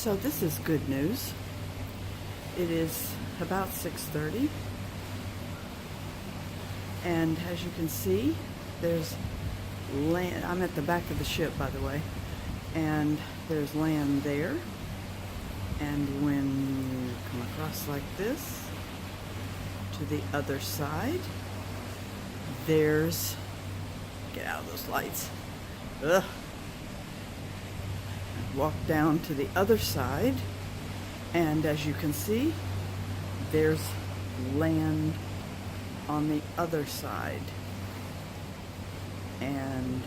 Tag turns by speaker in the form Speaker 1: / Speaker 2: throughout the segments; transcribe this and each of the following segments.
Speaker 1: So this is good news. It is about 6:30, and as you can see, there's land. I'm at the back of the ship, by the way, and there's land there. And when you come across like this to the other side, there's, get out of those lights. Ugh. Walk down to the other side, and as you can see, there's land on the other side. And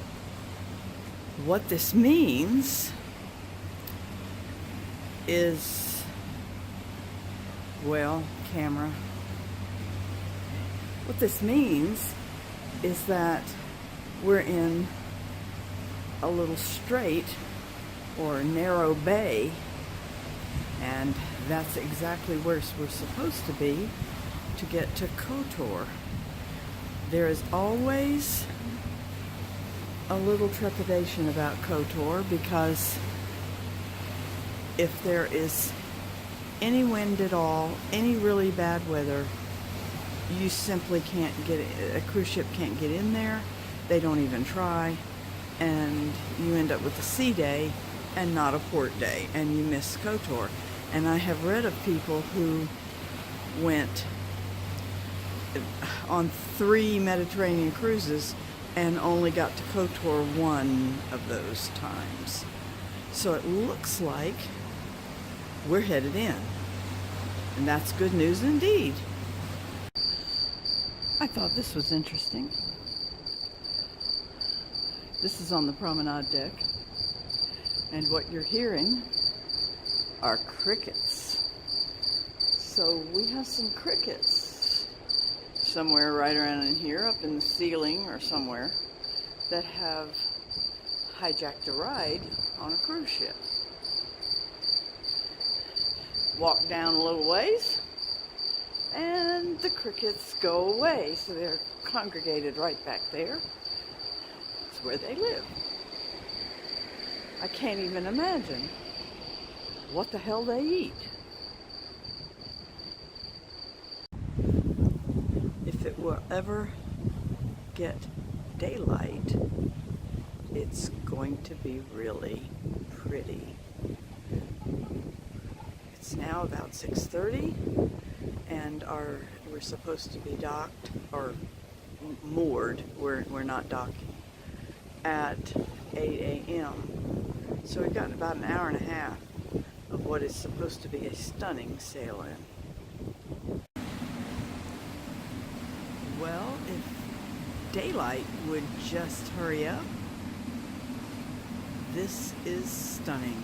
Speaker 1: what this means is, well, camera. What this means is that we're in a little strait or narrow bay, and that's exactly where we're supposed to be to get to Kotor. There is always a little trepidation about Kotor because if there is any wind at all, any really bad weather, you simply can't get it. A cruise ship can't get in there. They don't even try, and you end up with a sea day and not a port day, and you miss Kotor. And I have read of people who went on 3 Mediterranean cruises and only got to Kotor one of those times. So it looks like we're headed in, and that's good news indeed. I thought this was interesting. This is on the promenade deck, and what you're hearing are crickets. So we have some crickets somewhere right around in here, up in the ceiling or somewhere, that have hijacked a ride on a cruise ship. Walk down a little ways, and the crickets go away. So they're congregated right back there. It's where they live. I can't even imagine what the hell they eat. If it will ever get daylight, it's going to be really pretty. It's now about 6:30, and we're supposed to be docked or moored. We're not docking at 8 a.m. So we've got about an hour and a half of what is supposed to be a stunning sail-in. Well, if daylight would just hurry up, this is stunning.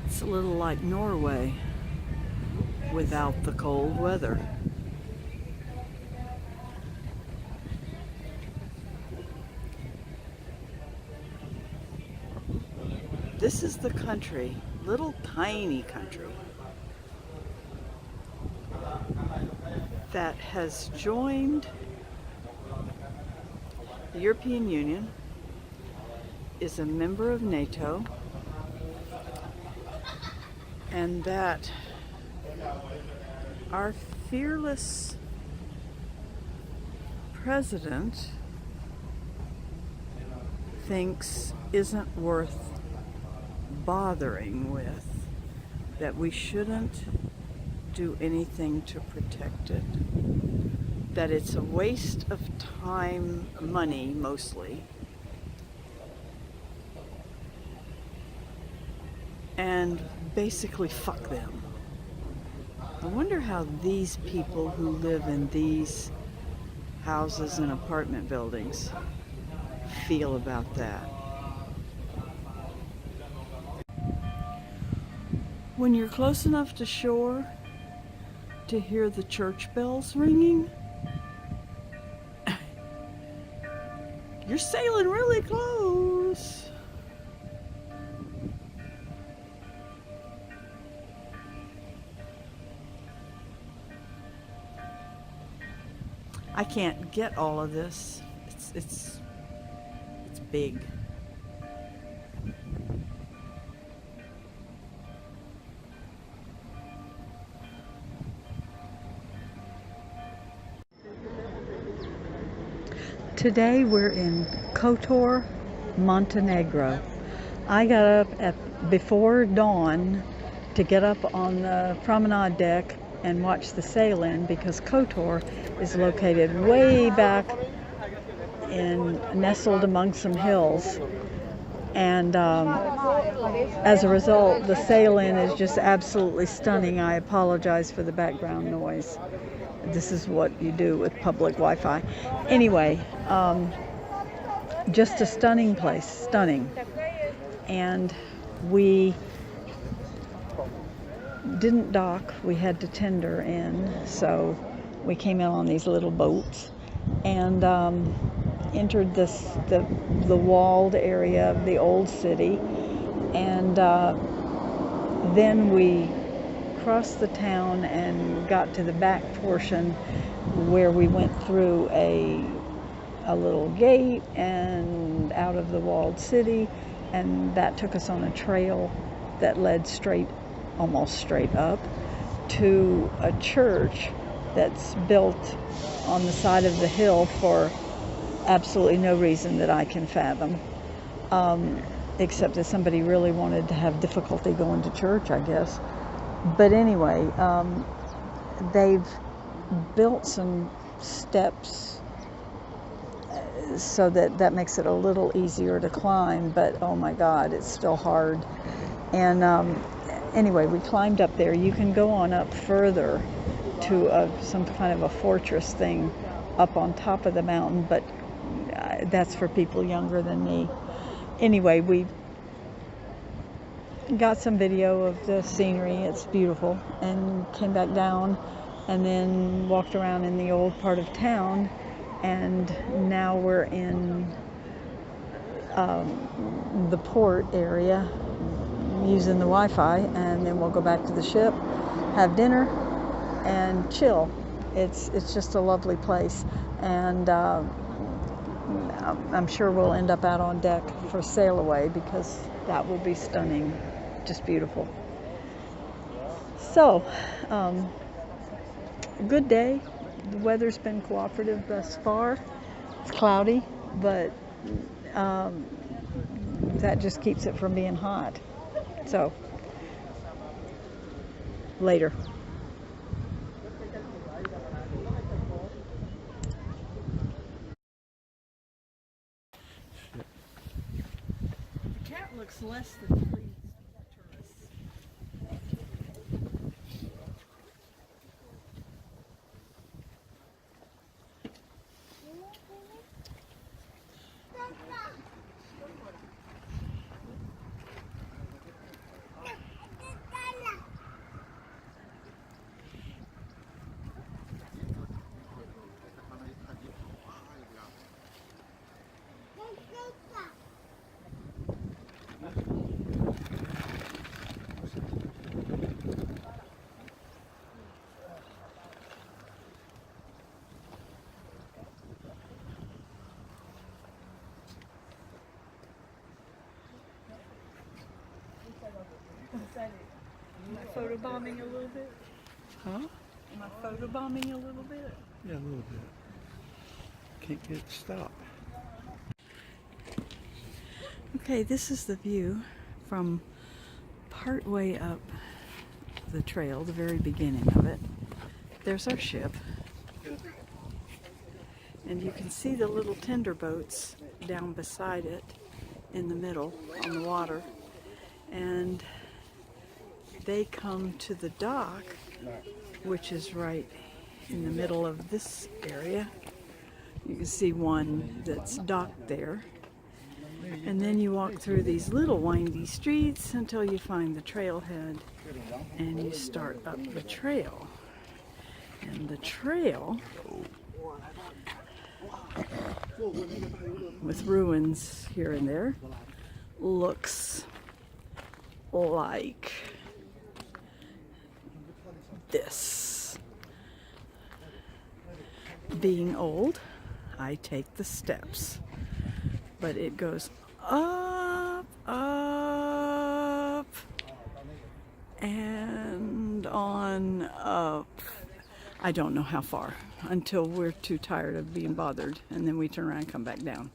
Speaker 1: It's a little like Norway without the cold weather. This is the country, little tiny country, that has joined the European Union, is a member of NATO, and that our fearless president thinks isn't worth bothering with, that we shouldn't do anything to protect it, that it's a waste of time, money mostly, and basically fuck them. I wonder how these people who live in these houses and apartment buildings feel about that. When you're close enough to shore to hear the church bells ringing, you're sailing really close. I can't get all of this. It's big. Today we're in Kotor, Montenegro. I got up before dawn to get up on the promenade deck and watch the sail in, because Kotor is located way back nestled among some hills, and as a result the sail in is just absolutely stunning. I apologize for the background noise. This is what you do with public Wi-Fi. Anyway, just a stunning place, stunning. And we didn't dock, we had to tender in, so we came in on these little boats and entered the walled area of the old city, and then we crossed the town and got to the back portion where we went through a little gate and out of the walled city, and that took us on a trail that led almost straight up to a church that's built on the side of the hill for absolutely no reason that I can fathom, except that somebody really wanted to have difficulty going to church, I guess. But anyway, they've built some steps so that makes it a little easier to climb, but oh my God, it's still hard. And anyway, we climbed up there. You can go on up further to some kind of a fortress thing up on top of the mountain, but that's for people younger than me. Anyway, we got some video of the scenery. It's beautiful, and came back down and then walked around in the old part of town, and now we're in the port area using the Wi-Fi, and then we'll go back to the ship, have dinner, and chill. It's just a lovely place, and I'm sure we'll end up out on deck for sail away, because that will be stunning, just beautiful. So, good day. The weather's been cooperative thus far. It's cloudy, but that just keeps it from being hot. So, later. The cat looks less than pleased. Am I photobombing a little bit?
Speaker 2: Huh?
Speaker 1: Am I photobombing a little bit?
Speaker 2: Yeah, a little bit. Can't get it to stop.
Speaker 1: Okay, this is the view from part way up the trail, the very beginning of it. There's our ship. And you can see the little tender boats down beside it in the middle on the water. And they come to the dock, which is right in the middle of this area. You can see one that's docked there. And then you walk through these little windy streets until you find the trailhead, and you start up the trail. And the trail, with ruins here and there, looks like this. Being old, I take the steps, but it goes up, up, and on up. I don't know how far, until we're too tired of being bothered, and then we turn around and come back down.